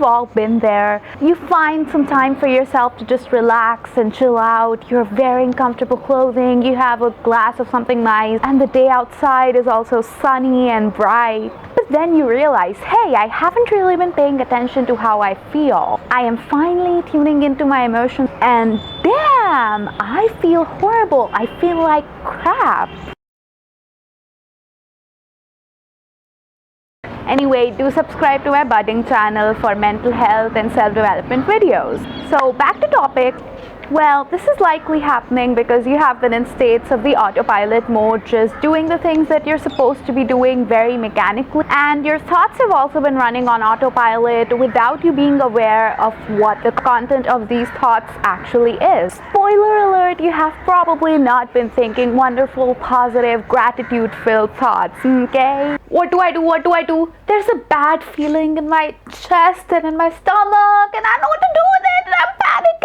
we've all been there. You find some time for yourself to just relax and chill out. You're wearing comfortable clothing, you have a glass of something nice, and the day outside is also sunny and bright. But then you realize, hey, I haven't really been paying attention to how I feel. I am finally tuning into my emotions, and damn, I feel horrible. I feel like crap. Anyway, do subscribe to my budding channel for mental health and self-development videos. So back to topic. Well, this is likely happening because you have been in states of the autopilot mode, just doing the things that you're supposed to be doing very mechanically, and your thoughts have also been running on autopilot without you being aware of what the content of these thoughts actually is. Spoiler alert, you have probably not been thinking wonderful, positive, gratitude-filled thoughts, okay? What do I do? What do I do? There's a bad feeling in my chest and in my stomach, and I don't know what to do with it, and I'm panicking.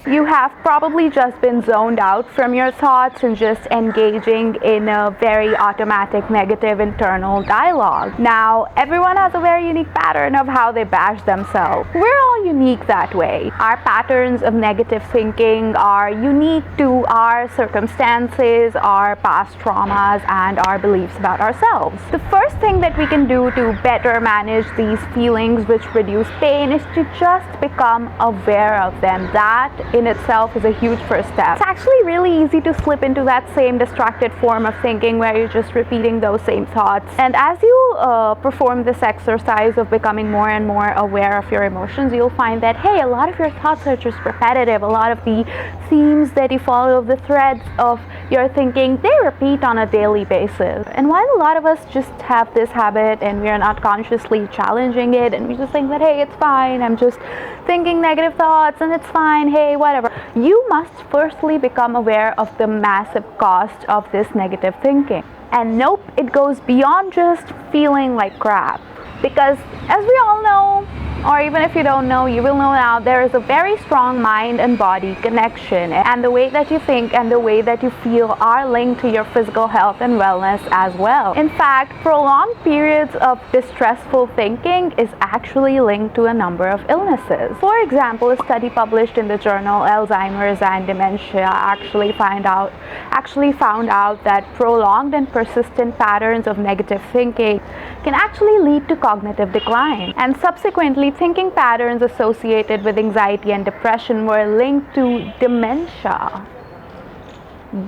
You have probably just been zoned out from your thoughts and just engaging in a very automatic negative internal dialogue. Now, everyone has a very unique pattern of how they bash themselves. We're all unique that way. Our patterns of negative thinking are unique to our circumstances, our past traumas, and our beliefs about ourselves. The first thing that we can do to better manage these feelings which produce pain is to just become aware of them. That in itself is a huge first step. It's actually really easy to slip into that same distracted form of thinking where you're just repeating those same thoughts. And as you perform this exercise of becoming more and more aware of your emotions, you'll find that, hey, a lot of your thoughts are just repetitive. A lot of the themes that you follow, the threads of your thinking, they repeat on a daily basis. And while a lot of us just have this habit and we are not consciously challenging it, and we just think that, hey, it's fine, I'm just thinking negative thoughts and it's fine, hey, whatever. You must firstly become aware of the massive cost of this negative thinking. And nope, it goes beyond just feeling like crap. Because as we all know, or even if you don't know, you will know now, there is a very strong mind and body connection, and the way that you think and the way that you feel are linked to your physical health and wellness as well. In fact, prolonged periods of distressful thinking is actually linked to a number of illnesses. For example, a study published in the journal Alzheimer's and Dementia actually found out that prolonged and persistent patterns of negative thinking can actually lead to cognitive decline, and subsequently thinking patterns associated with anxiety and depression were linked to dementia.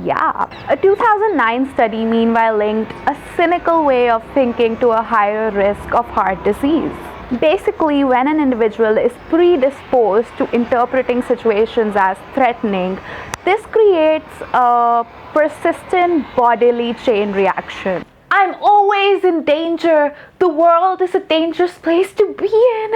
Yeah. A 2009 study meanwhile linked a cynical way of thinking to a higher risk of heart disease. Basically, when an individual is predisposed to interpreting situations as threatening, this creates a persistent bodily chain reaction. I'm always in danger. The world is a dangerous place to be in.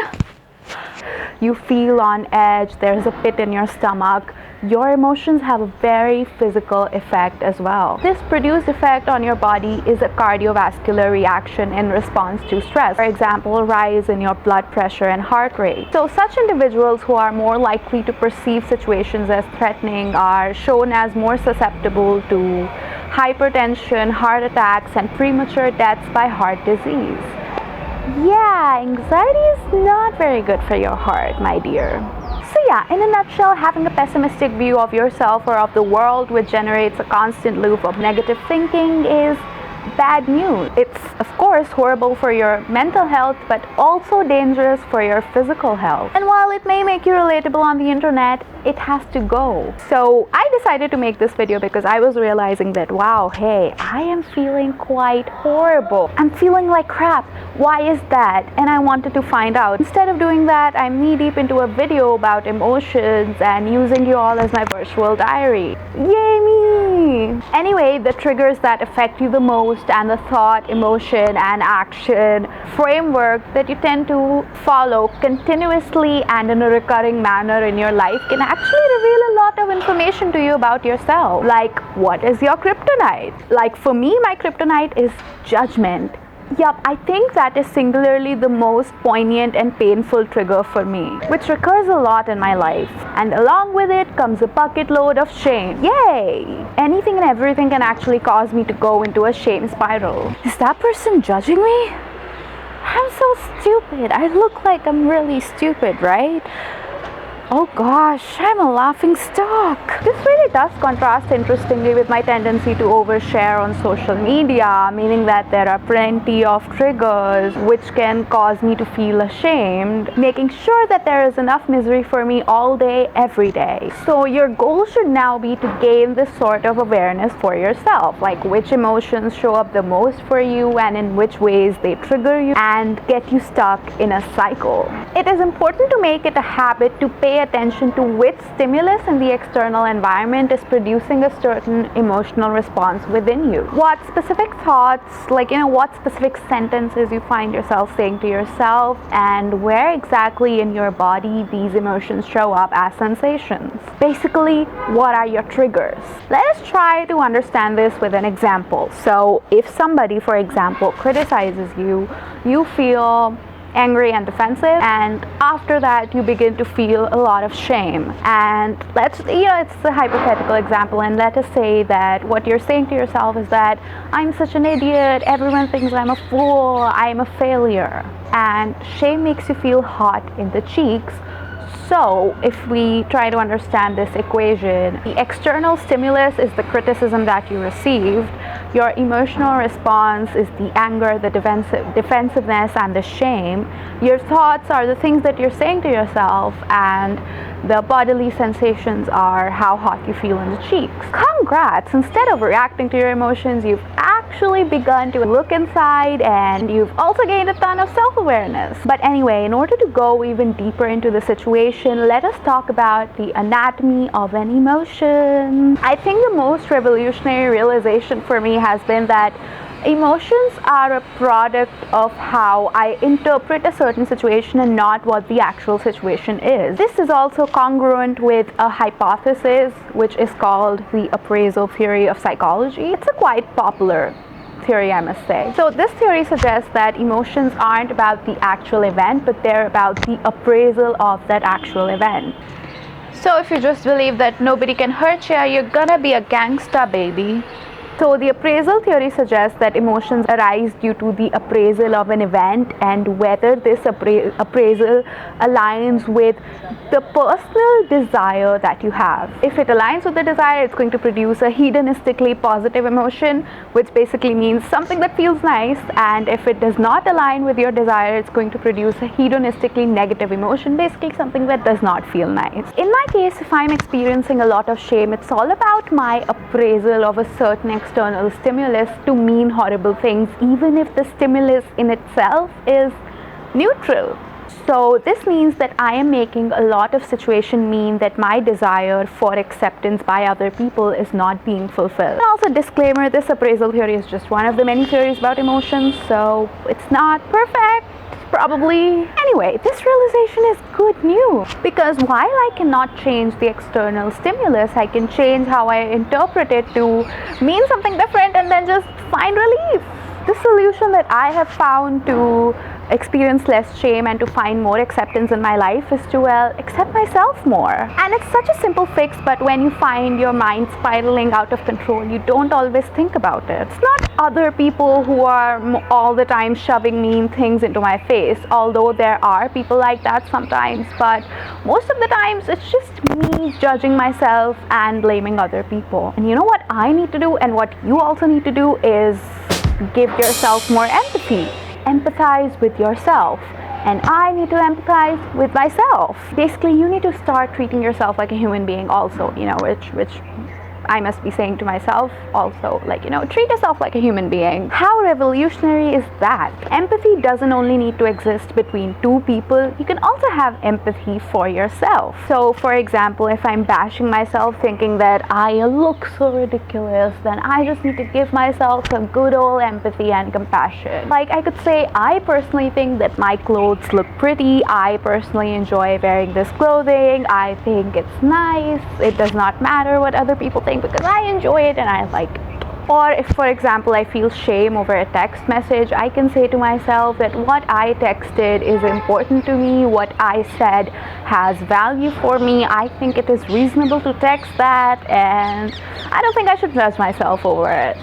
You feel on edge. There's a pit in your stomach. Your emotions have a very physical effect as well. This produced effect on your body is a cardiovascular reaction in response to stress. For example, a rise in your blood pressure and heart rate. So such individuals who are more likely to perceive situations as threatening are shown as more susceptible to hypertension, heart attacks, and premature deaths by heart disease. Yeah, anxiety is not very good for your heart, my dear. So yeah, in a nutshell, having a pessimistic view of yourself or of the world which generates a constant loop of negative thinking is bad news. It's of course horrible for your mental health, but also dangerous for your physical health. And while it may make you relatable on the internet, it has to go. So I decided to make this video because I was realizing that, wow, hey, I am feeling quite horrible. I'm feeling like crap. Why is that? And I wanted to find out. Instead of doing that, I'm knee deep into a video about emotions and using you all as my virtual diary. Yay me! Anyway, the triggers that affect you the most and the thought, emotion, and action framework that you tend to follow continuously and in a recurring manner in your life can actually reveal a lot of information to you about yourself. Like, what is your kryptonite? Like, for me, my kryptonite is judgment. Yup, I think that is singularly the most poignant and painful trigger for me, which recurs a lot in my life. And along with it comes a bucket load of shame. Yay! Anything and everything can actually cause me to go into a shame spiral. Is that person judging me? I'm so stupid. I look like I'm really stupid, right? Oh gosh, I'm a laughing stock. This really does contrast interestingly with my tendency to overshare on social media, meaning that there are plenty of triggers which can cause me to feel ashamed, making sure that there is enough misery for me all day, every day. So your goal should now be to gain this sort of awareness for yourself, like which emotions show up the most for you and in which ways they trigger you and get you stuck in a cycle. It is important to make it a habit to pay attention to which stimulus in the external environment is producing a certain emotional response within you. What specific thoughts, what specific sentences you find yourself saying to yourself, and where exactly in your body these emotions show up as sensations. Basically, what are your triggers? Let us try to understand this with an example. So, if somebody, for example, criticizes you, you feel angry and defensive, and after that you begin to feel a lot of shame. And it's a hypothetical example, and let us say that what you're saying to yourself is that I'm such an idiot, everyone thinks I'm a fool, I'm a failure, and shame makes you feel hot in the cheeks. So, if we try to understand this equation, the external stimulus is the criticism that you received, your emotional response is the anger, the defensiveness, and the shame. Your thoughts are the things that you're saying to yourself, and the bodily sensations are how hot you feel in the cheeks. Congrats! Instead of reacting to your emotions, you've actually begun to look inside, and you've also gained a ton of self-awareness. But anyway, in order to go even deeper into the situation, let us talk about the anatomy of an emotion. I think the most revolutionary realization for me has been that emotions are a product of how I interpret a certain situation and not what the actual situation is. This is also congruent with a hypothesis which is called the appraisal theory of psychology. It's a quite popular theory, I must say. So this theory suggests that emotions aren't about the actual event, but they're about the appraisal of that actual event. So if you just believe that nobody can hurt you, you're gonna be a gangsta, baby. So the appraisal theory suggests that emotions arise due to the appraisal of an event and whether this appraisal aligns with the personal desire that you have. If it aligns with the desire, it's going to produce a hedonistically positive emotion, which basically means something that feels nice, and if it does not align with your desire, it's going to produce a hedonistically negative emotion, basically something that does not feel nice. In my case, if I'm experiencing a lot of shame, it's all about my appraisal of a certain external stimulus to mean horrible things, even if the stimulus in itself is neutral. So this means that I am making a lot of situation mean that my desire for acceptance by other people is not being fulfilled. And also, disclaimer, this appraisal theory is just one of the many theories about emotions, so it's not perfect. Probably. Anyway, this realization is good news, because while I cannot change the external stimulus, I can change how I interpret it to mean something different and then just find relief. The solution that I have found to experience less shame and to find more acceptance in my life is to, accept myself more. And it's such a simple fix, but when you find your mind spiraling out of control, you don't always think about it. It's not other people who are all the time shoving mean things into my face, although there are people like that sometimes, but most of the times it's just me judging myself and blaming other people. And you know what I need to do, and what you also need to do, is give yourself more empathy. Empathize with yourself, and I need to empathize with myself. Basically, you need to start treating yourself like a human being also, which I must be saying to myself also, treat yourself like a human being. How revolutionary is that? Empathy doesn't only need to exist between two people, you can also have empathy for yourself. So, for example, if I'm bashing myself thinking that I look so ridiculous, then I just need to give myself some good old empathy and compassion. Like, I could say, I personally think that my clothes look pretty, I personally enjoy wearing this clothing, I think it's nice, it does not matter what other people think, because I enjoy it and I like it. Or if, for example, I feel shame over a text message, I can say to myself that what I texted is important to me, what I said has value for me, I think it is reasonable to text that, and I don't think I should judge myself over it.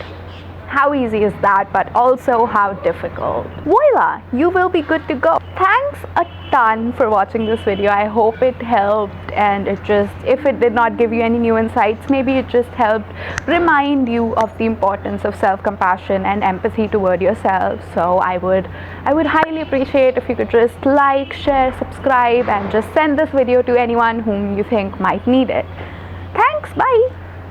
How easy is that, but also how difficult. Voila, you will be good to go. Thanks a ton for watching this video. I hope it helped, and if it did not give you any new insights, maybe it just helped remind you of the importance of self-compassion and empathy toward yourself. So I would highly appreciate if you could just like, share, subscribe, and just send this video to anyone whom you think might need it. Thanks, bye.